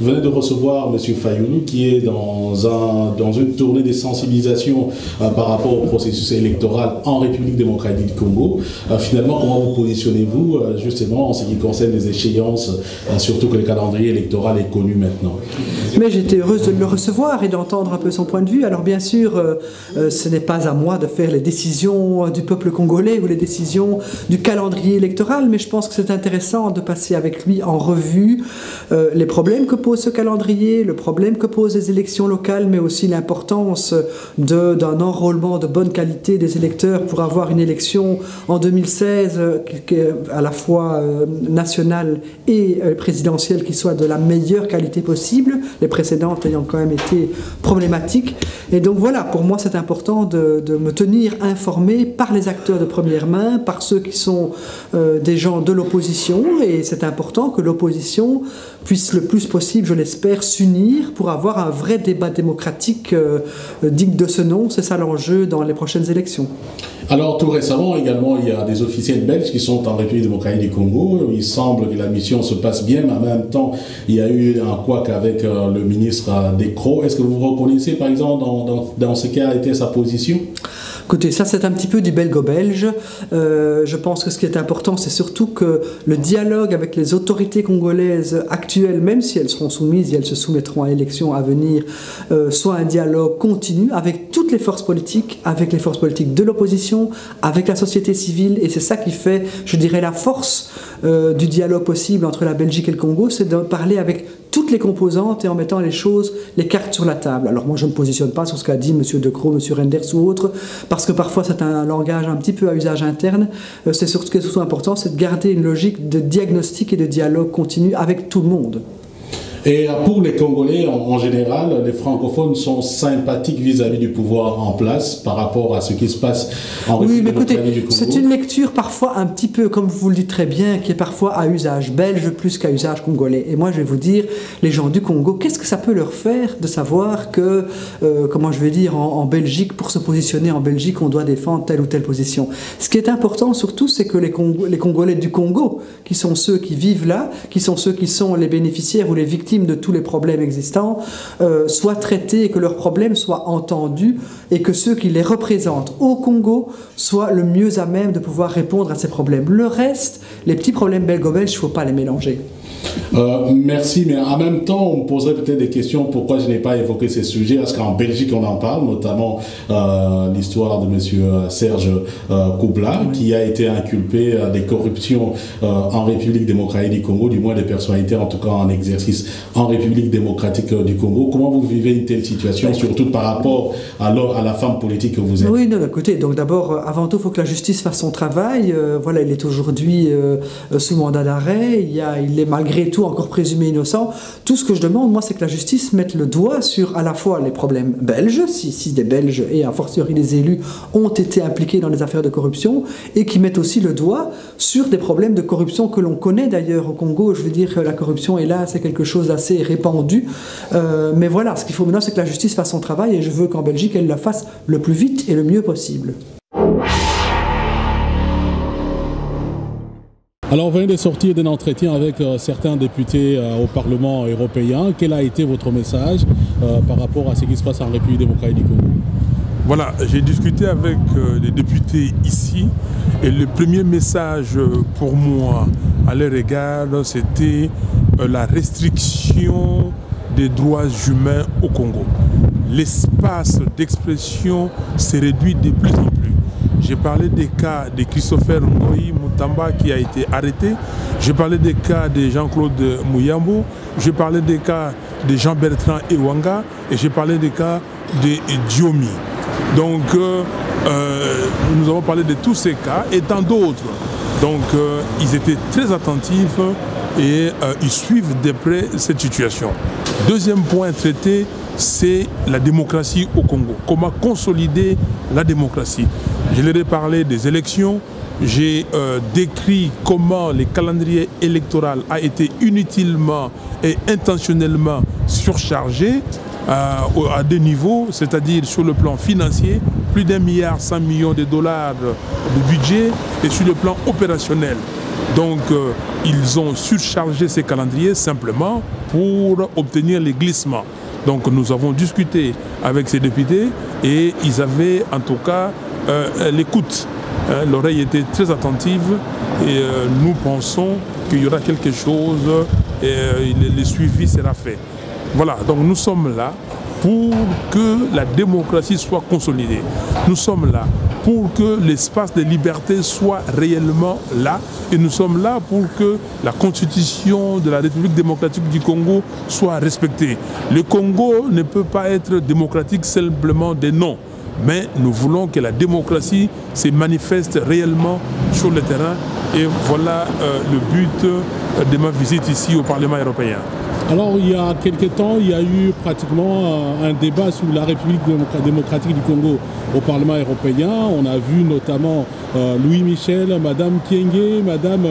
venez de recevoir M. Fayoulou qui est dans une tournée de sensibilisation par rapport au processus électoral en République démocratique du Congo. Finalement, comment vous positionnez-vous justement en ce qui concerne les échéances, surtout que le calendrier électoral est connu maintenant? Mais j'étais heureuse de le recevoir et d'entendre un peu son point de vue. Alors bien sûr, ce n'est pas à moi de faire les décisions du peuple congolais ou les décisions du calendrier électoral, mais je pense que c'est intéressant de passer avec lui en revue les problèmes que pose ce calendrier, le problème que posent les élections locales, mais aussi l'importance d'un enrôlement de bonne qualité des électeurs pour avoir une élection en 2016 à la fois nationale et présidentielle qui soit de la meilleure qualité possible, les précédentes ayant quand même été problématiques. Et donc voilà, pour moi c'est important de me tenir informé par les acteurs de première main, par ceux qui sont des gens de l'opposition, et c'est important que l'opposition puisse le plus possible, je l'espère, s'unir pour avoir un vrai débat démocratique digne de ce nom. C'est ça l'enjeu dans les prochaines élections. Alors tout récemment également, il y a des officiels belges qui sont en République démocratique du Congo. Il semble que la mission se passe bien, mais en même temps, il y a eu un couac avec le ministre Descroix. Est-ce que vous reconnaissez par exemple dans ce qu'a été sa position? Écoutez, ça c'est un petit peu du belgo-belge. Je pense que ce qui est important, c'est surtout que le dialogue avec les autorités congolaises actuelles, même si elles seront soumises et elles se soumettront à l'élection à venir, soit un dialogue continu avec toutes les forces politiques, avec les forces politiques de l'opposition, avec la société civile. Et c'est ça qui fait, je dirais, la force du dialogue possible entre la Belgique et le Congo, c'est de parler avec toutes les composantes et en mettant les cartes sur la table. Alors moi je ne me positionne pas sur ce qu'a dit M. Decroix, M. Renders ou autres, parce que parfois c'est un langage un petit peu à usage interne. C'est surtout, ce qui est surtout important, c'est de garder une logique de diagnostic et de dialogue continu avec tout le monde. Et pour les Congolais en général, les francophones sont sympathiques vis-à-vis du pouvoir en place par rapport à ce qui se passe en République démocratique du Congo. C'est une lecture parfois un petit peu, comme vous le dites très bien, qui est parfois à usage belge plus qu'à usage congolais. Et moi je vais vous dire, les gens du Congo, qu'est-ce que ça peut leur faire de savoir que, comment je vais dire, en Belgique, pour se positionner en Belgique, on doit défendre telle ou telle position. Ce qui est important surtout, c'est que les Congolais du Congo, qui sont ceux qui vivent là, qui sont ceux qui sont les bénéficiaires ou les victimes de tous les problèmes existants, soient traités et que leurs problèmes soient entendus et que ceux qui les représentent au Congo soient le mieux à même de pouvoir répondre à ces problèmes. Le reste, les petits problèmes belgo-belges, il ne faut pas les mélanger. Merci, mais en même temps, on me poserait peut-être des questions pourquoi je n'ai pas évoqué ces sujets, parce qu'en Belgique, on en parle, notamment l'histoire de M. Serge Koubla, oui, qui a été inculpé des corruptions en République démocratique du Congo, du moins des personnalités, en tout cas en exercice en République démocratique du Congo. Comment vous vivez une telle situation, surtout par rapport à la femme politique que vous êtes? Oui, non, écoutez, donc d'abord, avant tout, il faut que la justice fasse son travail. Voilà, il est aujourd'hui sous mandat d'arrêt, il est malgré tout encore présumé innocent. Tout ce que je demande, moi, c'est que la justice mette le doigt sur à la fois les problèmes belges, si des Belges et a fortiori des élus ont été impliqués dans les affaires de corruption, et qui mette aussi le doigt sur des problèmes de corruption que l'on connaît d'ailleurs au Congo. Je veux dire que la corruption est là, c'est quelque chose d'assez répandu. Mais voilà, ce qu'il faut maintenant, c'est que la justice fasse son travail, et je veux qu'en Belgique, elle le fasse le plus vite et le mieux possible. Alors, vous venez de sortir d'un entretien avec certains députés au Parlement européen. Quel a été votre message par rapport à ce qui se passe en République démocratique du Congo? Voilà, j'ai discuté avec les députés ici, et le premier message pour moi à leur égard, c'était la restriction des droits humains au Congo. L'espace d'expression se réduit de plus en plus. J'ai parlé des cas de Christopher Ngoyi Mutamba qui a été arrêté. J'ai parlé des cas de Jean-Claude Mouyambo. J'ai parlé des cas de Jean-Bertrand Ewanga. Et j'ai parlé des cas de Diomi. Donc, nous avons parlé de tous ces cas et tant d'autres. Donc, ils étaient très attentifs et ils suivent de près cette situation. Deuxième point traité, c'est la démocratie au Congo. Comment consolider la démocratie? Je leur ai parlé des élections, j'ai décrit comment le calendrier électoral a été inutilement et intentionnellement surchargé à deux niveaux, c'est-à-dire sur le plan financier, plus d'1,1 milliard de dollars de budget, et sur le plan opérationnel. Donc ils ont surchargé ces calendriers simplement pour obtenir les glissements. Donc nous avons discuté avec ces députés et ils avaient en tout cas l'écoute. L'oreille était très attentive et nous pensons qu'il y aura quelque chose et le suivi sera fait. Voilà, donc nous sommes là pour que la démocratie soit consolidée. Nous sommes là pour que l'espace de liberté soit réellement là. Et nous sommes là pour que la constitution de la République démocratique du Congo soit respectée. Le Congo ne peut pas être démocratique simplement des noms. Mais nous voulons que la démocratie se manifeste réellement sur le terrain. Et voilà le but de ma visite ici au Parlement européen. Alors, il y a quelques temps, il y a eu pratiquement un débat sur la République démocratique du Congo au Parlement européen. On a vu notamment Louis Michel, Madame Kienge, Madame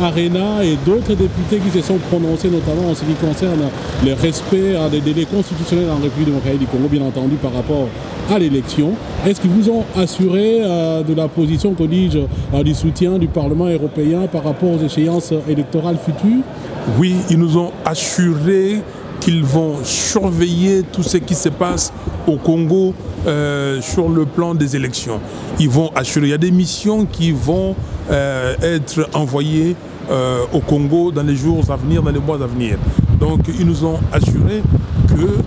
Arena et d'autres députés qui se sont prononcés notamment en ce qui concerne le respect des délais constitutionnels en République démocratique du Congo, bien entendu par rapport à l'élection. Est-ce qu'ils vous ont assuré de la position, qu'on dise, du soutien du Parlement européen par rapport aux échéances électorales futures? Oui, ils nous ont assuré qu'ils vont surveiller tout ce qui se passe au Congo sur le plan des élections. Ils vont assurer, il y a des missions qui vont être envoyées au Congo dans les jours à venir, dans les mois à venir. Donc ils nous ont assuré que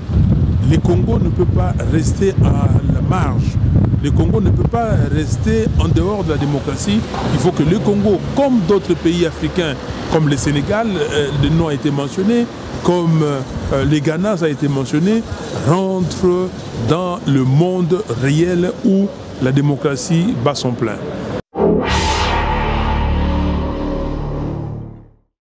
le Congo ne peut pas rester à la marge. Le Congo ne peut pas rester en dehors de la démocratie. Il faut que le Congo, comme d'autres pays africains, comme le Sénégal, le nom a été mentionné, comme le Ghana, ça a été mentionné, rentre dans le monde réel où la démocratie bat son plein.